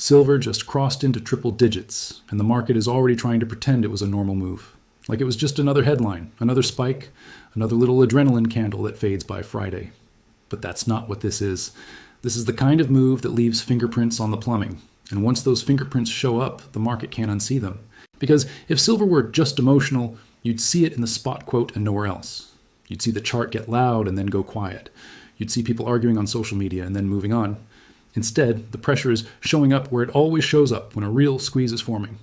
Silver just crossed into triple digits, and the market is already trying to pretend it was a normal move. Like it was just another headline, another spike, another little adrenaline candle that fades by Friday. But that's not what this is. This is the kind of move that leaves fingerprints on the plumbing. And once those fingerprints show up, the market can't unsee them. Because if silver were just emotional, you'd see it in the spot quote and nowhere else. You'd see the chart get loud and then go quiet. You'd see people arguing on social media and then moving on. Instead, the pressure is showing up where it always shows up when a real squeeze is forming.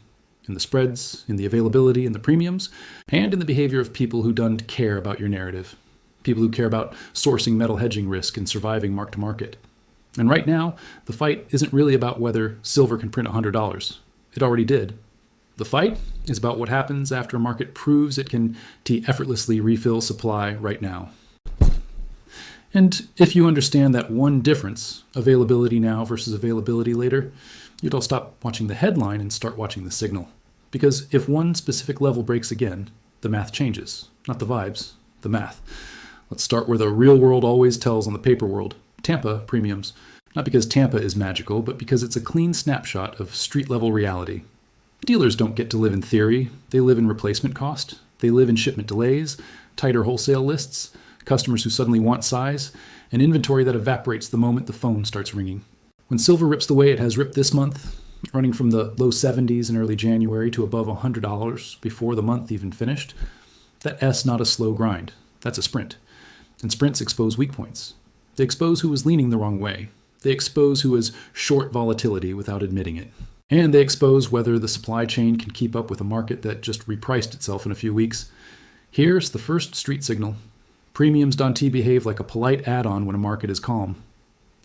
In the spreads, in the availability, in the premiums, and in the behavior of people who don't care about your narrative. People who care about sourcing metal hedging risk and surviving mark-to-market. And right now, the fight isn't really about whether silver can print $100. It already did. The fight is about what happens after a market proves it can effortlessly refill supply right now. And if you understand that one difference, availability now versus availability later, you'd all stop watching the headline and start watching the signal. Because if one specific level breaks again, the math changes. Not the vibes, the math. Let's start where the real world always tells on the paper world. Tampa premiums. Not because Tampa is magical, but because it's a clean snapshot of street-level reality. Dealers don't get to live in theory. They live in replacement cost. They live in shipment delays, tighter wholesale lists, customers who suddenly want size, and inventory that evaporates the moment the phone starts ringing. When silver rips the way it has ripped this month, running from the low 70s in early January to above $100 before the month even finished, that S not a slow grind. That's a sprint. And sprints expose weak points. They expose who was leaning the wrong way. They expose who is short volatility without admitting it. And they expose whether the supply chain can keep up with a market that just repriced itself in a few weeks. Here's the first street signal. Premiums don't behave like a polite add-on when a market is calm.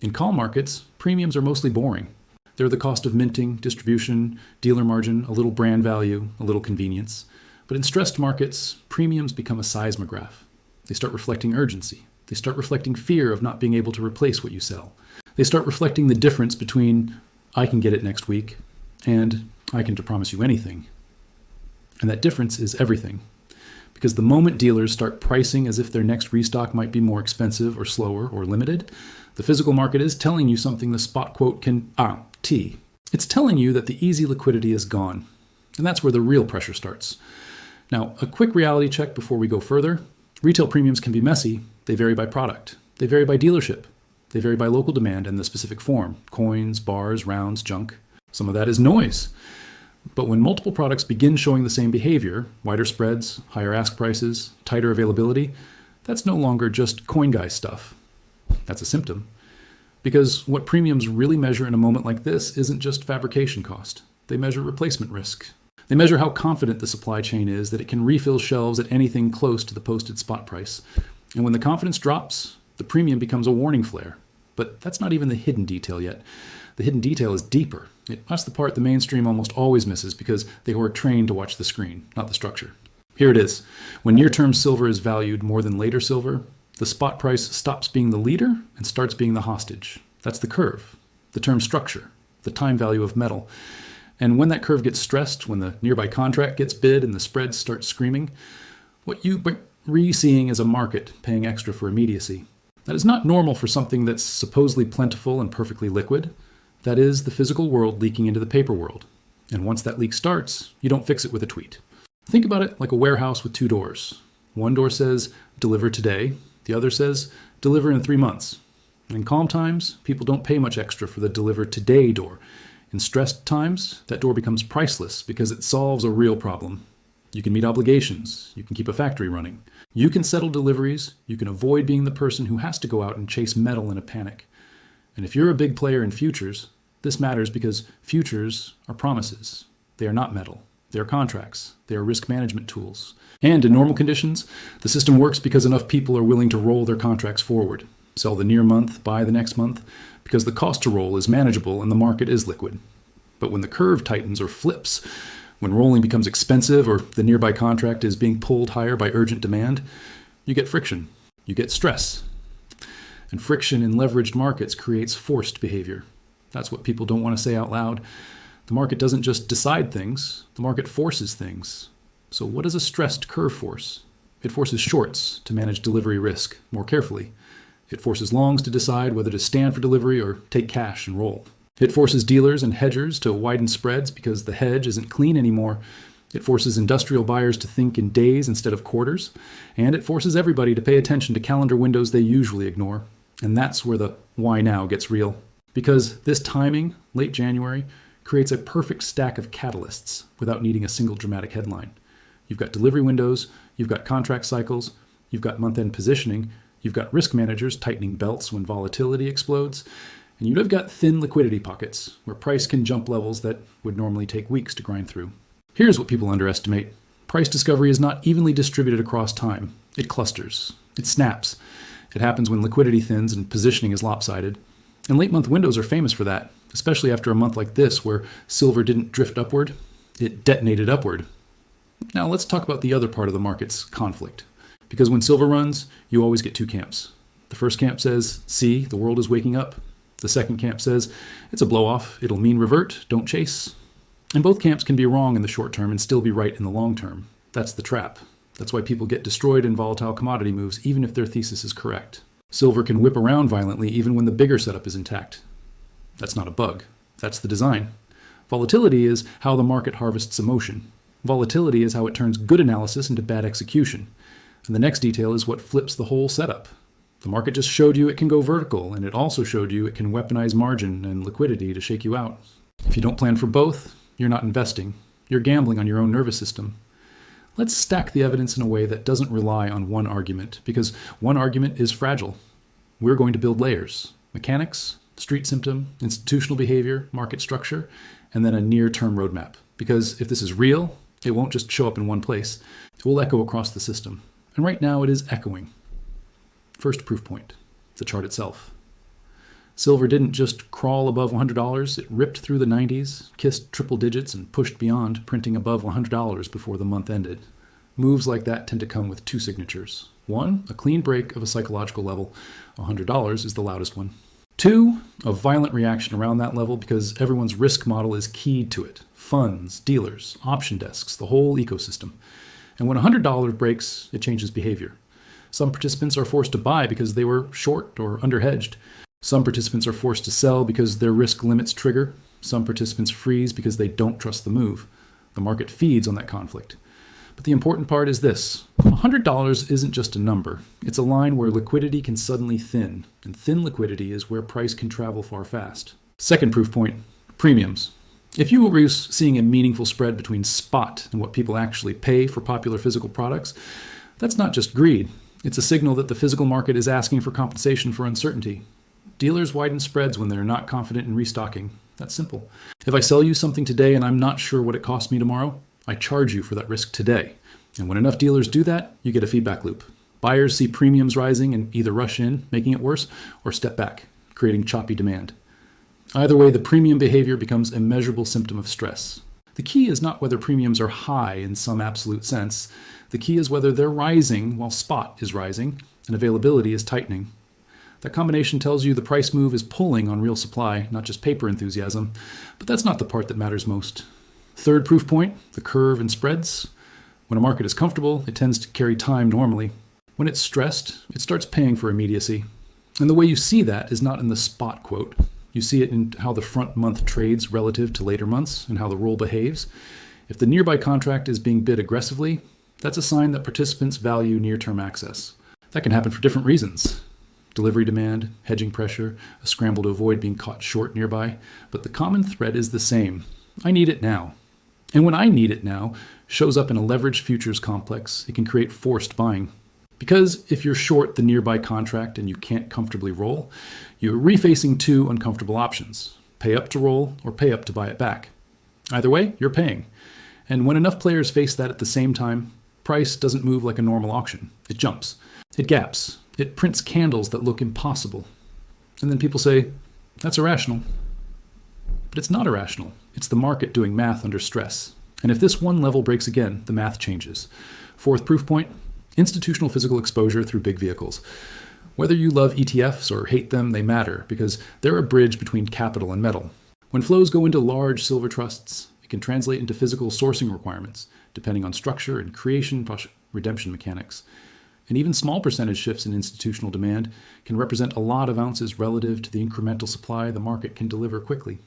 In calm markets, premiums are mostly boring. They're the cost of minting, distribution, dealer margin, a little brand value, a little convenience. But in stressed markets, premiums become a seismograph. They start reflecting urgency. They start reflecting fear of not being able to replace what you sell. They start reflecting the difference between I can get it next week and I can promise you anything. And that difference is everything. Because the moment dealers start pricing as if their next restock might be more expensive or slower or limited, the physical market is telling you something the spot quote can T. It's telling you that the easy liquidity is gone. And that's where the real pressure starts. Now, a quick reality check before we go further. Retail premiums can be messy. They vary by product. They vary by dealership. They vary by local demand and the specific form. Coins, bars, rounds, junk. Some of that is noise. But when multiple products begin showing the same behavior, wider spreads, higher ask prices, tighter availability, that's no longer just coin guy stuff. That's a symptom. Because what premiums really measure in a moment like this isn't just fabrication cost. They measure replacement risk. They measure how confident the supply chain is that it can refill shelves at anything close to the posted spot price. And when the confidence drops, the premium becomes a warning flare. But that's not even the hidden detail yet. The hidden detail is deeper. That's the part the mainstream almost always misses because they were trained to watch the screen, not the structure. Here it is. When near-term silver is valued more than later silver, the spot price stops being the leader and starts being the hostage. That's the curve, the term structure, the time value of metal. And when that curve gets stressed, when the nearby contract gets bid and the spreads start screaming, what you re-seeing is a market paying extra for immediacy. That is not normal for something that's supposedly plentiful and perfectly liquid. That is the physical world leaking into the paper world. And once that leak starts, you don't fix it with a tweet. Think about it like a warehouse with two doors. One door says, deliver today. The other says, deliver in 3 months. In calm times, people don't pay much extra for the deliver today door. In stressed times, that door becomes priceless because it solves a real problem. You can meet obligations. You can keep a factory running. You can settle deliveries. You can avoid being the person who has to go out and chase metal in a panic. And if you're a big player in futures, this matters because futures are promises. They are not metal. They are contracts. They are risk management tools. And in normal conditions, the system works because enough people are willing to roll their contracts forward, sell the near month, buy the next month, because the cost to roll is manageable and the market is liquid. But when the curve tightens or flips, when rolling becomes expensive or the nearby contract is being pulled higher by urgent demand, you get friction. You get stress. And friction in leveraged markets creates forced behavior. That's what people don't want to say out loud. The market doesn't just decide things, the market forces things. So what does a stressed curve force? It forces shorts to manage delivery risk more carefully. It forces longs to decide whether to stand for delivery or take cash and roll. It forces dealers and hedgers to widen spreads because the hedge isn't clean anymore. It forces industrial buyers to think in days instead of quarters. And it forces everybody to pay attention to calendar windows they usually ignore. And that's where the why now gets real. Because this timing, late January, creates a perfect stack of catalysts without needing a single dramatic headline. You've got delivery windows, you've got contract cycles, you've got month-end positioning, you've got risk managers tightening belts when volatility explodes, and you've got thin liquidity pockets where price can jump levels that would normally take weeks to grind through. Here's what people underestimate. Price discovery is not evenly distributed across time. It clusters. It snaps. It happens when liquidity thins and positioning is lopsided. And late month windows are famous for that, especially after a month like this where silver didn't drift upward, it detonated upward. Now let's talk about the other part of the market's conflict. Because when silver runs, you always get two camps. The first camp says, see, the world is waking up. The second camp says, it's a blow-off, it'll mean revert, don't chase. And both camps can be wrong in the short term and still be right in the long term. That's the trap. That's why people get destroyed in volatile commodity moves, even if their thesis is correct. Silver can whip around violently even when the bigger setup is intact. That's not a bug. That's the design. Volatility is how the market harvests emotion. Volatility is how it turns good analysis into bad execution. And the next detail is what flips the whole setup. The market just showed you it can go vertical, and it also showed you it can weaponize margin and liquidity to shake you out. If you don't plan for both, you're not investing. You're gambling on your own nervous system. Let's stack the evidence in a way that doesn't rely on one argument, because one argument is fragile. We're going to build layers: mechanics, street symptom, institutional behavior, market structure, and then a near-term roadmap. Because if this is real, it won't just show up in one place. It will echo across the system. And right now it is echoing. First proof point, the chart itself. Silver didn't just crawl above $100, it ripped through the 90s, kissed triple digits, and pushed beyond, printing above $100 before the month ended. Moves like that tend to come with two signatures. One, a clean break of a psychological level. $100 is the loudest one. Two, a violent reaction around that level because everyone's risk model is keyed to it. Funds, dealers, option desks, the whole ecosystem. And when $100 breaks, it changes behavior. Some participants are forced to buy because they were short or underhedged. Some participants are forced to sell because their risk limits trigger. Some participants freeze because they don't trust the move. The market feeds on that conflict. But the important part is this. $100 isn't just a number. It's a line where liquidity can suddenly thin, and thin liquidity is where price can travel far fast. Second proof point, premiums. If you were seeing a meaningful spread between spot and what people actually pay for popular physical products, that's not just greed. It's a signal that the physical market is asking for compensation for uncertainty. Dealers widen spreads when they're not confident in restocking. That's simple. If I sell you something today and I'm not sure what it costs me tomorrow, I charge you for that risk today. And when enough dealers do that, you get a feedback loop. Buyers see premiums rising and either rush in, making it worse, or step back, creating choppy demand. Either way, the premium behavior becomes a measurable symptom of stress. The key is not whether premiums are high in some absolute sense. The key is whether they're rising while spot is rising and availability is tightening. That combination tells you the price move is pulling on real supply, not just paper enthusiasm. But that's not the part that matters most. Third proof point, the curve and spreads. When a market is comfortable, it tends to carry time normally. When it's stressed, it starts paying for immediacy. And the way you see that is not in the spot quote. You see it in how the front month trades relative to later months and how the roll behaves. If the nearby contract is being bid aggressively, that's a sign that participants value near-term access. That can happen for different reasons. Delivery demand, hedging pressure, a scramble to avoid being caught short nearby. But the common thread is the same. I need it now. And when I need it now shows up in a leveraged futures complex, it can create forced buying. Because if you're short the nearby contract and you can't comfortably roll, you're refacing two uncomfortable options. Pay up to roll or pay up to buy it back. Either way, you're paying. And when enough players face that at the same time, price doesn't move like a normal auction. It jumps. It gaps. It prints candles that look impossible. And then people say, that's irrational. But it's not irrational. It's the market doing math under stress. And if this one level breaks again, the math changes. Fourth proof point, institutional physical exposure through big vehicles. Whether you love ETFs or hate them, they matter because they're a bridge between capital and metal. When flows go into large silver trusts, it can translate into physical sourcing requirements, depending on structure and creation/redemption mechanics. And even small percentage shifts in institutional demand can represent a lot of ounces relative to the incremental supply the market can deliver quickly.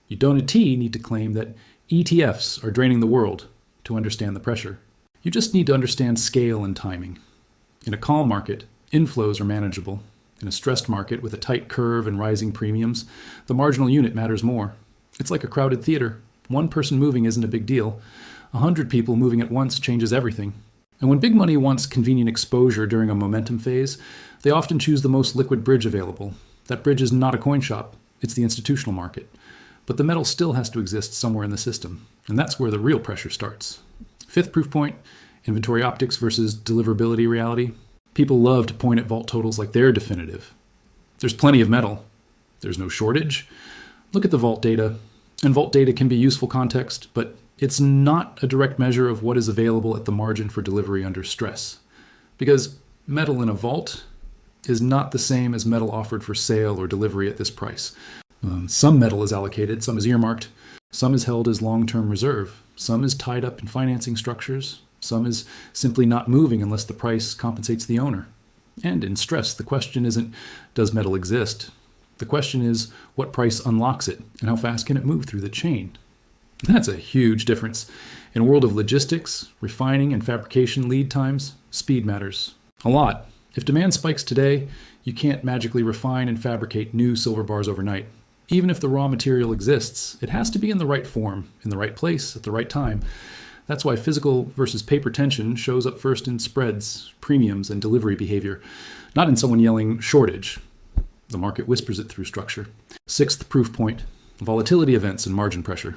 You don't need to claim that ETFs are draining the world to understand the pressure. You just need to understand scale and timing. In a calm market, inflows are manageable. In a stressed market with a tight curve and rising premiums, the marginal unit matters more. It's like a crowded theater. One person moving isn't a big deal. 100 people moving at once changes everything. And when big money wants convenient exposure during a momentum phase, they often choose the most liquid bridge available. That bridge is not a coin shop, it's the institutional market. But the metal still has to exist somewhere in the system, and that's where the real pressure starts. Fifth proof point, inventory optics versus deliverability reality. People love to point at vault totals like they're definitive. There's plenty of metal. There's no shortage. Look at the vault data. And vault data can be useful context, but it's not a direct measure of what is available at the margin for delivery under stress. Because metal in a vault is not the same as metal offered for sale or delivery at this price. Some metal is allocated, some is earmarked, some is held as long-term reserve, some is tied up in financing structures, some is simply not moving unless the price compensates the owner. And in stress, the question isn't, does metal exist? The question is, what price unlocks it, and how fast can it move through the chain? That's a huge difference. In a world of logistics, refining, and fabrication lead times, speed matters. A lot. If demand spikes today, you can't magically refine and fabricate new silver bars overnight. Even if the raw material exists, it has to be in the right form, in the right place, at the right time. That's why physical versus paper tension shows up first in spreads, premiums, and delivery behavior, not in someone yelling shortage. The market whispers it through structure. Sixth proof point, volatility events and margin pressure.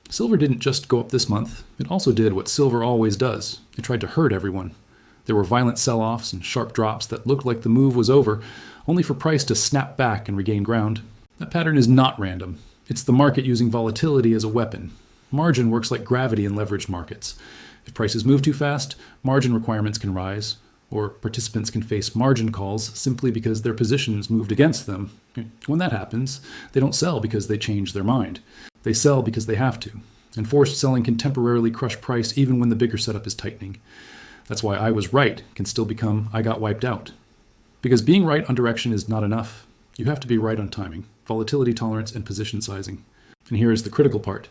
Silver didn't just go up this month. It also did what silver always does. It tried to hurt everyone. There were violent sell-offs and sharp drops that looked like the move was over, only for price to snap back and regain ground. That pattern is not random. It's the market using volatility as a weapon. Margin works like gravity in leveraged markets. If prices move too fast, margin requirements can rise, or participants can face margin calls simply because their positions moved against them. When that happens, they don't sell because they change their mind. They sell because they have to. And forced selling can temporarily crush price even when the bigger setup is tightening. That's why I was right can still become I got wiped out. Because being right on direction is not enough. You have to be right on timing, volatility tolerance, and position sizing. And here is the critical part.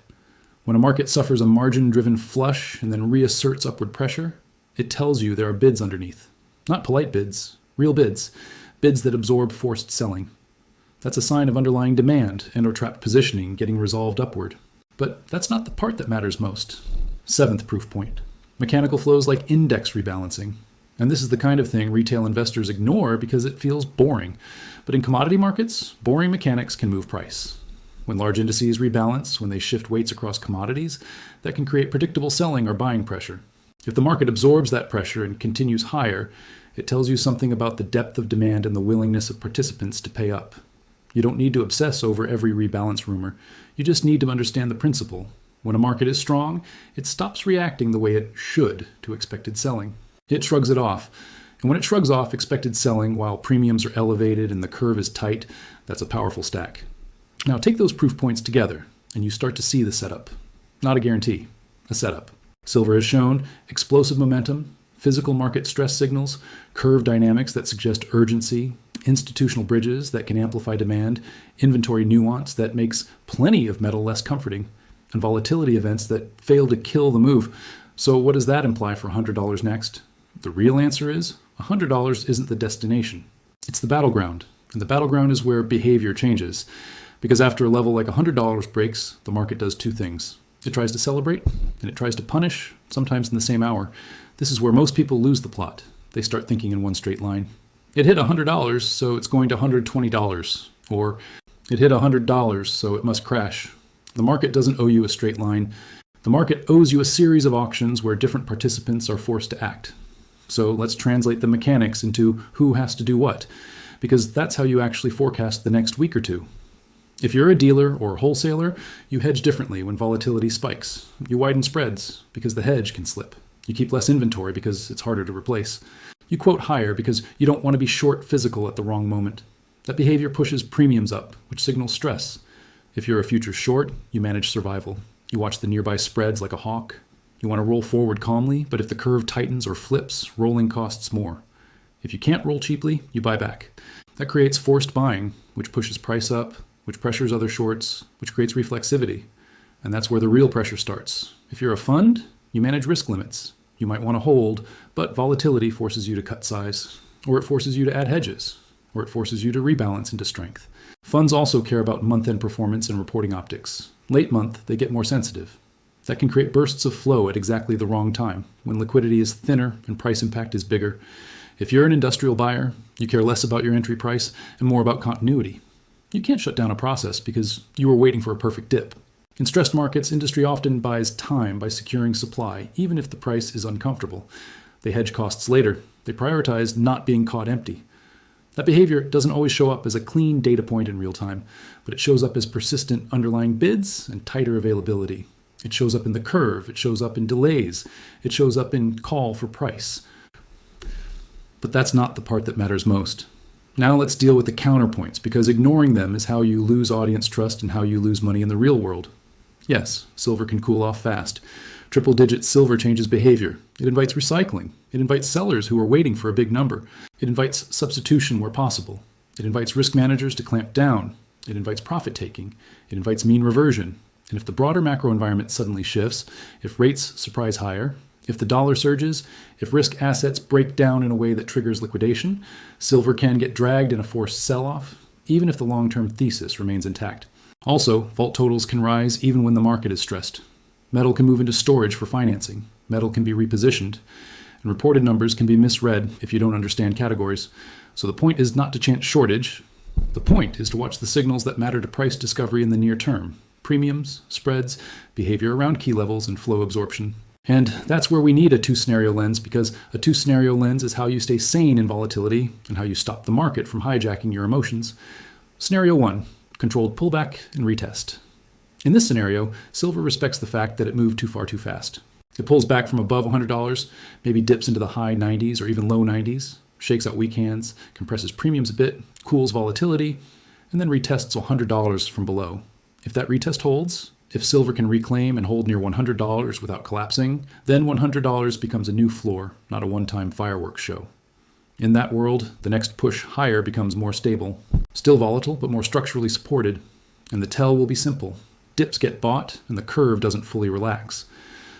When a market suffers a margin-driven flush and then reasserts upward pressure, it tells you there are bids underneath. Not polite bids, real bids. Bids that absorb forced selling. That's a sign of underlying demand and or trapped positioning getting resolved upward. But that's not the part that matters most. Seventh proof point. Mechanical flows like index rebalancing. And this is the kind of thing retail investors ignore because it feels boring. But in commodity markets, boring mechanics can move price. When large indices rebalance, when they shift weights across commodities, that can create predictable selling or buying pressure. If the market absorbs that pressure and continues higher, it tells you something about the depth of demand and the willingness of participants to pay up. You don't need to obsess over every rebalance rumor. You just need to understand the principle. When a market is strong, it stops reacting the way it should to expected selling. It shrugs it off. And when it shrugs off expected selling while premiums are elevated and the curve is tight, that's a powerful stack. Now take those proof points together, and you start to see the setup. Not a guarantee, a setup. Silver has shown explosive momentum, physical market stress signals, curve dynamics that suggest urgency, institutional bridges that can amplify demand, inventory nuance that makes plenty of metal less comforting, and volatility events that fail to kill the move. So what does that imply for $100 next? The real answer is $100 isn't the destination. It's the battleground, and the battleground is where behavior changes. Because after a level like $100 breaks, the market does two things. It tries to celebrate, and it tries to punish, sometimes in the same hour. This is where most people lose the plot. They start thinking in one straight line. It hit $100, so it's going to $120. Or it hit $100, so it must crash. The market doesn't owe you a straight line. The market owes you a series of auctions where different participants are forced to act. So let's translate the mechanics into who has to do what, because that's how you actually forecast the next week or two. If you're a dealer or wholesaler, you hedge differently when volatility spikes. You widen spreads because the hedge can slip. You keep less inventory because it's harder to replace. You quote higher because you don't want to be short physical at the wrong moment. That behavior pushes premiums up, which signals stress. If you're a future short, you manage survival. You watch the nearby spreads like a hawk. You want to roll forward calmly, but if the curve tightens or flips, rolling costs more. If you can't roll cheaply, you buy back. That creates forced buying, which pushes price up, which pressures other shorts, which creates reflexivity. And that's where the real pressure starts. If you're a fund, you manage risk limits. You might want to hold, but volatility forces you to cut size, or it forces you to add hedges, or it forces you to rebalance into strength. Funds also care about month-end performance and reporting optics. Late month, they get more sensitive. That can create bursts of flow at exactly the wrong time, when liquidity is thinner and price impact is bigger. If you're an industrial buyer, you care less about your entry price and more about continuity. You can't shut down a process because you were waiting for a perfect dip. In stressed markets, industry often buys time by securing supply, even if the price is uncomfortable. They hedge costs later. They prioritize not being caught empty. That behavior doesn't always show up as a clean data point in real time, but it shows up as persistent underlying bids and tighter availability. It shows up in the curve. It shows up in delays. It shows up in call for price. But that's not the part that matters most. Now let's deal with the counterpoints, because ignoring them is how you lose audience trust and how you lose money in the real world. Yes, silver can cool off fast. Triple-digit silver changes behavior. It invites recycling. It invites sellers who are waiting for a big number. It invites substitution where possible. It invites risk managers to clamp down. It invites profit-taking. It invites mean reversion. And if the broader macro environment suddenly shifts, if rates surprise higher, if the dollar surges, if risk assets break down in a way that triggers liquidation, silver can get dragged in a forced sell-off, even if the long-term thesis remains intact. Also, vault totals can rise even when the market is stressed. Metal can move into storage for financing. Metal can be repositioned. And reported numbers can be misread if you don't understand categories. So the point is not to chant shortage. The point is to watch the signals that matter to price discovery in the near term. Premiums, spreads, behavior around key levels, and flow absorption. And that's where we need a two-scenario lens, because a two-scenario lens is how you stay sane in volatility and how you stop the market from hijacking your emotions. Scenario 1. Controlled pullback and retest. In this scenario, silver respects the fact that it moved too far too fast. It pulls back from above $100, maybe dips into the high 90s or even low 90s, shakes out weak hands, compresses premiums a bit, cools volatility, and then retests $100 from below. If that retest holds, if silver can reclaim and hold near $100 without collapsing, then $100 becomes a new floor, not a one-time fireworks show. In that world, the next push higher becomes more stable. Still volatile, but more structurally supported. And the tell will be simple. Dips get bought, and the curve doesn't fully relax.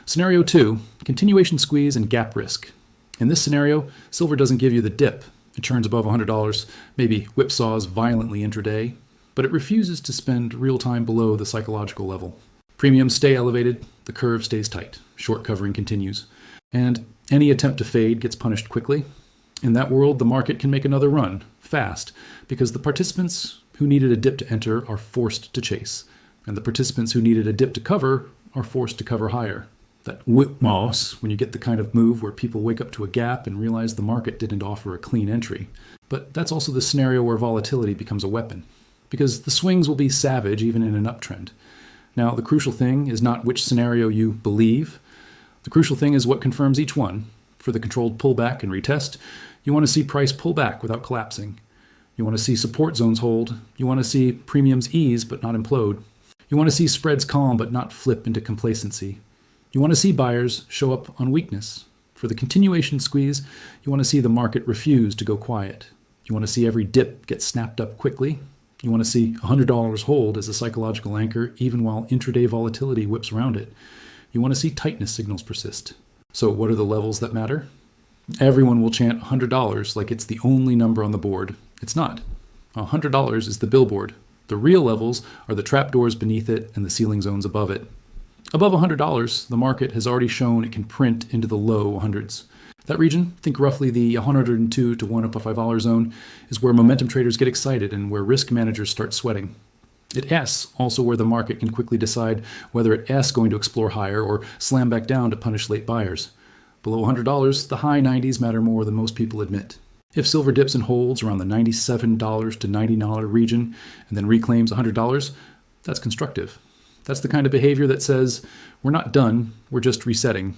Scenario 2, continuation squeeze and gap risk. In this scenario, silver doesn't give you the dip. It churns above $100, maybe whipsaws violently intraday, but it refuses to spend real time below the psychological level. Premiums stay elevated, the curve stays tight, short covering continues, and any attempt to fade gets punished quickly. In that world, the market can make another run, fast, because the participants who needed a dip to enter are forced to chase, and the participants who needed a dip to cover are forced to cover higher. That whipsaw, when you get the kind of move where people wake up to a gap and realize the market didn't offer a clean entry. But that's also the scenario where volatility becomes a weapon, because the swings will be savage even in an uptrend. Now, the crucial thing is not which scenario you believe. The crucial thing is what confirms each one. For the controlled pullback and retest, you want to see price pull back without collapsing. You want to see support zones hold. You want to see premiums ease but not implode. You want to see spreads calm but not flip into complacency. You want to see buyers show up on weakness. For the continuation squeeze, you want to see the market refuse to go quiet. You want to see every dip get snapped up quickly. You want to see $100 hold as a psychological anchor even while intraday volatility whips around it. You want to see tightness signals persist. So what are the levels that matter? Everyone will chant $100 like it's the only number on the board. It's not. $100 is the billboard. The real levels are the trapdoors beneath it and the ceiling zones above it. Above $100, the market has already shown it can print into the low hundreds. That region, think roughly the 102 to $105 zone, is where momentum traders get excited and where risk managers start sweating. At S, also where the market can quickly decide whether at S going to explore higher or slam back down to punish late buyers. Below $100, the high 90s matter more than most people admit. If silver dips and holds around the $97 to $90 region and then reclaims $100, that's constructive. That's the kind of behavior that says, we're not done, we're just resetting.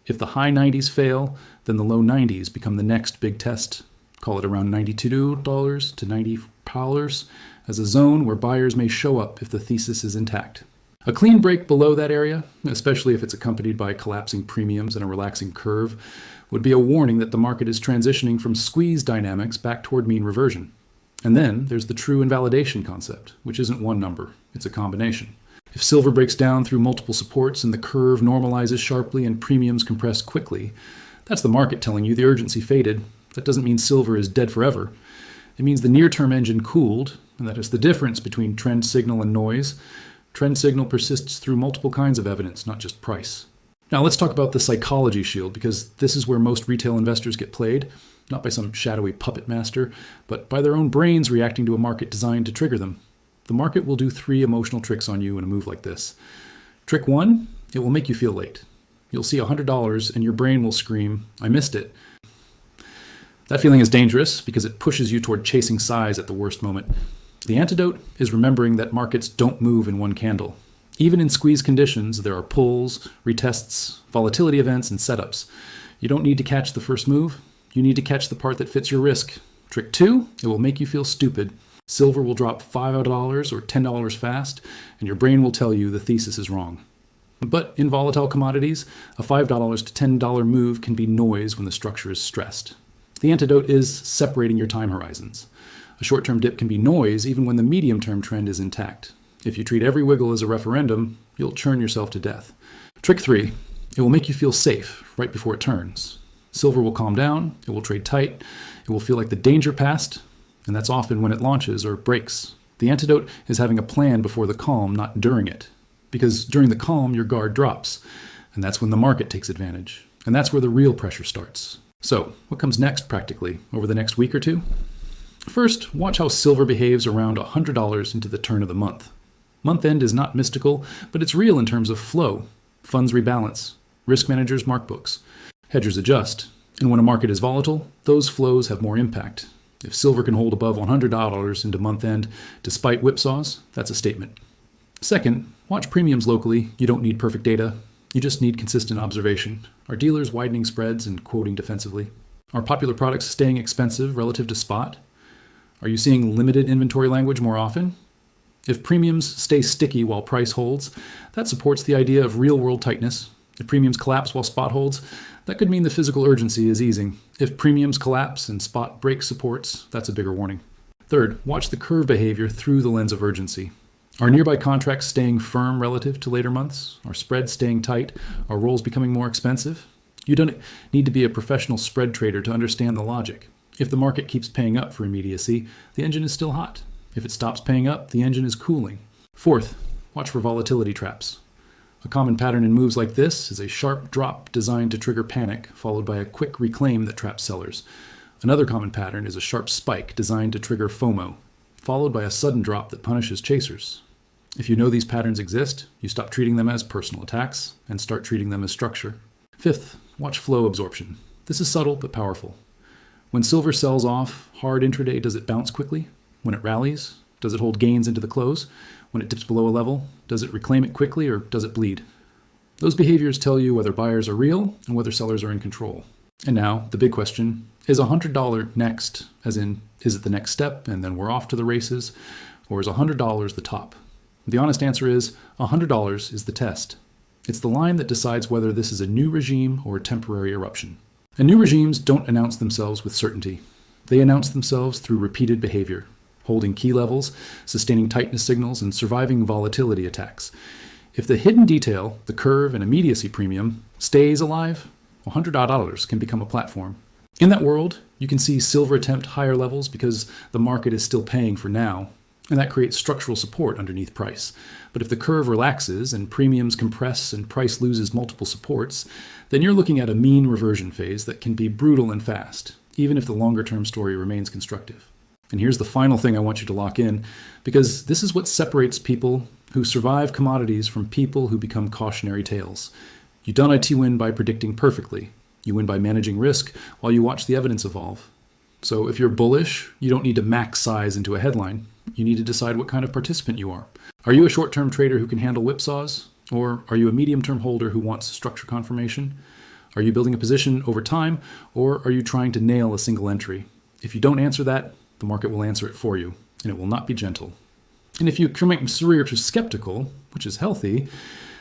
If the high 90s fail, then the low 90s become the next big test. Call it around $92 to $90 as a zone where buyers may show up if the thesis is intact. A clean break below that area, especially if it's accompanied by collapsing premiums and a relaxing curve, would be a warning that the market is transitioning from squeeze dynamics back toward mean reversion. And then there's the true invalidation concept, which isn't one number, it's a combination. If silver breaks down through multiple supports and the curve normalizes sharply and premiums compress quickly, that's the market telling you the urgency faded. That doesn't mean silver is dead forever. It means the near-term engine cooled, and that is the difference between trend signal and noise. Trend signal persists through multiple kinds of evidence, not just price. Now let's talk about the psychology shield, because this is where most retail investors get played, not by some shadowy puppet master, but by their own brains reacting to a market designed to trigger them. The market will do 3 emotional tricks on you in a move like this. Trick 1, it will make you feel late. You'll see $100 and your brain will scream, "I missed it." That feeling is dangerous because it pushes you toward chasing size at the worst moment. The antidote is remembering that markets don't move in one candle. Even in squeeze conditions, there are pulls, retests, volatility events, and setups. You don't need to catch the first move. You need to catch the part that fits your risk. Trick 2, it will make you feel stupid. Silver will drop $5 or $10 fast, and your brain will tell you the thesis is wrong. But in volatile commodities, a $5 to $10 move can be noise when the structure is stressed. The antidote is separating your time horizons. A short-term dip can be noise even when the medium-term trend is intact. If you treat every wiggle as a referendum, you'll churn yourself to death. Trick 3, it will make you feel safe right before it turns. Silver will calm down, it will trade tight, it will feel like the danger passed, and that's often when it launches or breaks. The antidote is having a plan before the calm, not during it. Because during the calm, your guard drops, and that's when the market takes advantage. And that's where the real pressure starts. So, what comes next practically over the next week or two? First, watch how silver behaves around $100 into the turn of the month. Month end is not mystical, but it's real in terms of flow. Funds rebalance. Risk managers mark books. Hedgers adjust. And when a market is volatile, those flows have more impact. If silver can hold above $100 into month end despite whipsaws, that's a statement. Second, watch premiums locally. You don't need perfect data. You just need consistent observation. Are dealers widening spreads and quoting defensively? Are popular products staying expensive relative to spot? Are you seeing limited inventory language more often? If premiums stay sticky while price holds, that supports the idea of real-world tightness. If premiums collapse while spot holds, that could mean the physical urgency is easing. If premiums collapse and spot breaks supports, that's a bigger warning. Third, watch the curve behavior through the lens of urgency. Are nearby contracts staying firm relative to later months? Are spreads staying tight? Are rolls becoming more expensive? You don't need to be a professional spread trader to understand the logic. If the market keeps paying up for immediacy, the engine is still hot. If it stops paying up, the engine is cooling. Fourth, watch for volatility traps. A common pattern in moves like this is a sharp drop designed to trigger panic, followed by a quick reclaim that traps sellers. Another common pattern is a sharp spike designed to trigger FOMO, followed by a sudden drop that punishes chasers. If you know these patterns exist, you stop treating them as personal attacks and start treating them as structure. Fifth, watch flow absorption. This is subtle but powerful. When silver sells off hard intraday, does it bounce quickly? When it rallies, does it hold gains into the close? When it dips below a level, does it reclaim it quickly or does it bleed? Those behaviors tell you whether buyers are real and whether sellers are in control. And now, the big question, is $100 next? As in, is it the next step and then we're off to the races? Or is $100 the top? The honest answer is, $100 is the test. It's the line that decides whether this is a new regime or a temporary eruption. And new regimes don't announce themselves with certainty. They announce themselves through repeated behavior, holding key levels, sustaining tightness signals, and surviving volatility attacks. If the hidden detail, the curve and immediacy premium, stays alive, $100 can become a platform. In that world, you can see silver attempt higher levels because the market is still paying for now, and that creates structural support underneath price. But if the curve relaxes and premiums compress and price loses multiple supports, then you're looking at a mean reversion phase that can be brutal and fast, even if the longer-term story remains constructive. And here's the final thing I want you to lock in, because this is what separates people who survive commodities from people who become cautionary tales. You don't win by predicting perfectly. You win by managing risk while you watch the evidence evolve. So if you're bullish, you don't need to max size into a headline. You need to decide what kind of participant you are. Are you a short-term trader who can handle whipsaws? Or are you a medium-term holder who wants structure confirmation? Are you building a position over time? Or are you trying to nail a single entry? If you don't answer that, the market will answer it for you, and it will not be gentle. And if you come career to skeptical, which is healthy,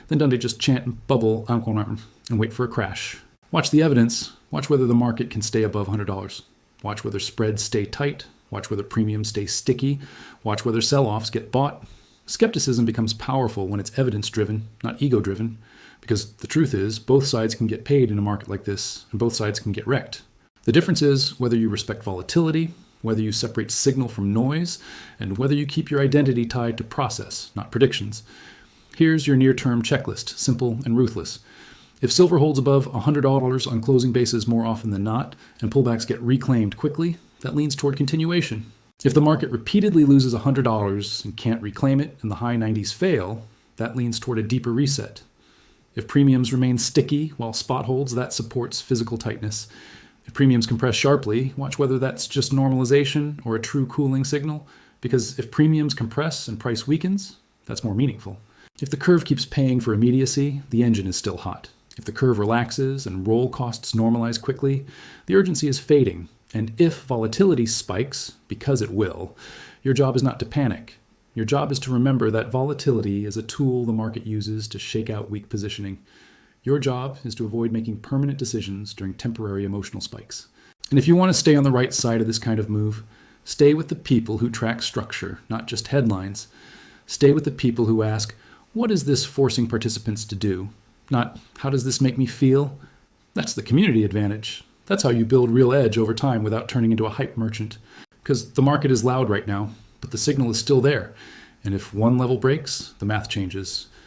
then don't just chant and bubble and wait for a crash. Watch the evidence. Watch whether the market can stay above $100. Watch whether spreads stay tight. Watch whether premiums stay sticky. Watch whether sell-offs get bought. Skepticism becomes powerful when it's evidence-driven, not ego-driven, because the truth is both sides can get paid in a market like this, and both sides can get wrecked. The difference is whether you respect volatility, whether you separate signal from noise, and whether you keep your identity tied to process, not predictions. Here's your near-term checklist, simple and ruthless. If silver holds above $100 on closing basis more often than not, and pullbacks get reclaimed quickly, that leans toward continuation. If the market repeatedly loses $100 and can't reclaim it and the high 90s fail, that leans toward a deeper reset. If premiums remain sticky while spot holds, that supports physical tightness. If premiums compress sharply, watch whether that's just normalization or a true cooling signal, because if premiums compress and price weakens, that's more meaningful. If the curve keeps paying for immediacy, the engine is still hot. If the curve relaxes and roll costs normalize quickly, the urgency is fading. And if volatility spikes, because it will, your job is not to panic. Your job is to remember that volatility is a tool the market uses to shake out weak positioning. Your job is to avoid making permanent decisions during temporary emotional spikes. And if you want to stay on the right side of this kind of move, stay with the people who track structure, not just headlines. Stay with the people who ask, what is this forcing participants to do? Not, how does this make me feel? That's the community advantage. That's how you build real edge over time without turning into a hype merchant. Because the market is loud right now, but the signal is still there. And if one level breaks, the math changes.